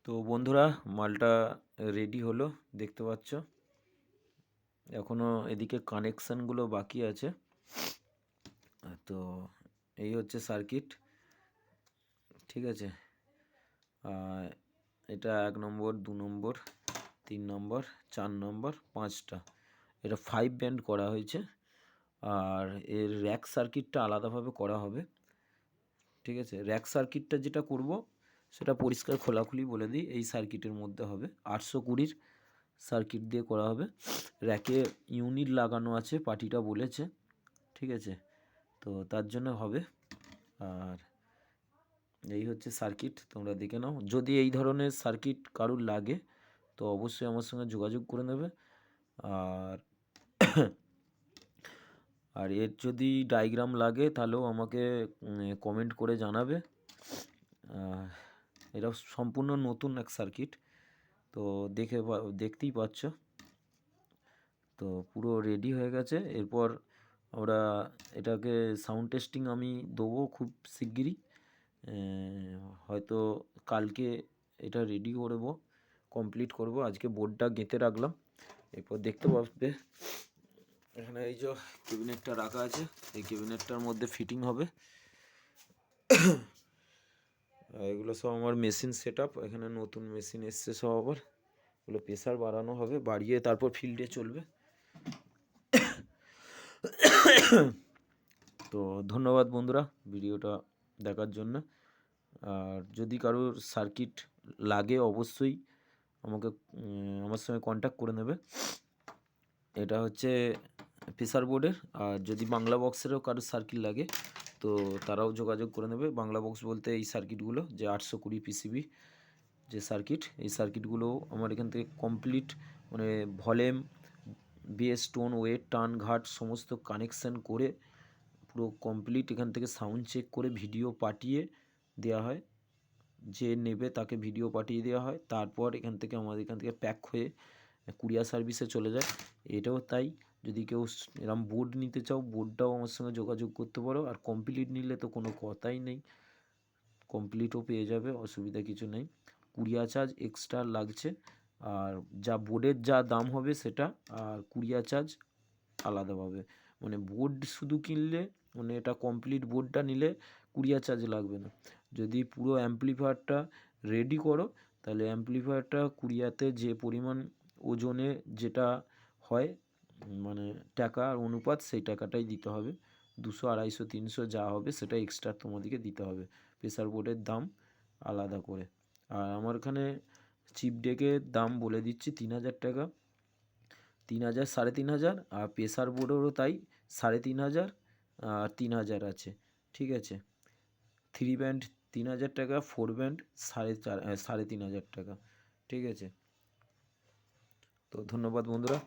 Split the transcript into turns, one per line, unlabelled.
তো বন্ধুরা, মালটা রেডি হলো, দেখতে পাচ্ছ। এখনও এদিকে কানেকশানগুলো বাকি আছে। তো এই হচ্ছে সার্কিট, ঠিক আছে। এটা 1 নম্বর, 2 নম্বর, 3 নম্বর, 4 নম্বর, 5টা। এটা 5 ব্যান্ড করা হয়েছে। আর এর র্যাক সার্কিটটা আলাদাভাবে করা হবে, ঠিক আছে। র্যাক সার্কিটটা যেটা করব সেটা পরিষ্কার খোলাখুলি বলে দিই, এই সার্কিটের মধ্যে হবে 820 সার্কিট দিয়ে করা হবে। র্যাকে ইউনিট লাগানো আছে, পার্টিটা বলেছে, ঠিক আছে। তো তার জন্য হবে। আর এই হচ্ছে সার্কিট, তোমরা দেখে নাও। যদি এই ধরনের সার্কিট কারুর লাগে তো অবশ্যই আমার সঙ্গে যোগাযোগ করে নেবে। আর আর এর যদি ডায়াগ্রাম লাগে তাহলেও আমাকে কমেন্ট করে জানাবে। এটা সম্পূর্ণ নতুন এক সার্কিট, তো দেখতেই পাচ্ছ। তো পুরো রেডি হয়ে গেছে। এরপর আমরা এটাকে সাউন্ড টেস্টিং আমি দেবো খুব শিগগিরই। হয়তো কালকে এটা রেডি করব, কমপ্লিট করব। আজকে বোর্ডটা গেঁথে রাখলাম। এরপর দেখতে পাবে এখানে এই যে ক্যাবিনেটটা রাখা আছে, এই ক্যাবিনেটটার মধ্যে ফিটিং হবে। এগুলো সব আমার মেশিন সেট আপ। এখানে নতুন মেশিন এসছে সব, আবার এগুলো প্রেসার বাড়ানো হবে, বাড়িয়ে তারপর ফিল্ডে চলবে। তো ধন্যবাদ বন্ধুরা ভিডিওটা দেখার জন্য। আর যদি কারোর সার্কিট লাগে অবশ্যই আমার সঙ্গে কন্ট্যাক্ট করে নেবে। এটা হচ্ছে প্রেসার বোর্ডের। আর যদি বাংলা বক্সেরও কারোর সার্কিট লাগে তো তারাও যোগাযোগ করে নেবে। বাংলা বক্স বলতে এই সার্কিটগুলো যে 820 পিসিবি যে সার্কিট, এই সার্কিটগুলো আমার এখান থেকে কমপ্লিট, মানে ভলিউম, বেস, টোন, ওয়েট, টান, ঘাট সমস্ত কানেকশান করে পুরো কমপ্লিট এখান থেকে সাউন্ড চেক করে ভিডিও পাঠিয়ে দেওয়া হয়। যে নেবে তাকে ভিডিও পাঠিয়ে দেওয়া হয়। তারপর এখান থেকে আমাদের এখান থেকে প্যাক হয়ে কুরিয়ার সার্ভিসে চলে যায়। এটাও তাই, যদি কেউ এরকম বোর্ড নিতে চাও বোর্ডটাও আমার সঙ্গে যোগাযোগ করতে পারো। আর কমপ্লিট নিলে তো কোনো কথাই নেই, কমপ্লিটও পেয়ে যাবে, অসুবিধা কিছু নেই। কুরিয়ার চার্জ এক্সট্রা লাগছে, আর যা বোর্ডের যা দাম হবে সেটা, আর কুরিয়ার চার্জ আলাদাভাবে। মানে বোর্ড শুধু কিনলে, মানে এটা কমপ্লিট বোর্ডটা নিলে কুরিয়ার চার্জ লাগবে না। যদি পুরো অ্যাম্পলিফায়ারটা রেডি করো তাহলে অ্যাম্পলিফায়ারটা কুরিয়াতে যে পরিমাণ ওজনে যেটা হয়, মানে টাকা অনুপাত, সেই টাকাটাই দিতে হবে। 200, 250, 300 যা হবে সেটা এক্সট্রা তোমাদেরকে দিতে হবে। প্রেসার বোর্ডের দাম আলাদা করে। আর আমার এখানে চিপ ডেকের দাম বলে দিচ্ছি 3000 টাকা, 3000, 3500। আর প্রেসার বোর্ডেরও তাই 3500 আর 3000 আছে, ঠিক আছে। 3 ব্যান্ড 3000 টাকা, 4 ব্যান্ড 3500 টাকা, ঠিক আছে। তো ধন্যবাদ বন্ধুরা।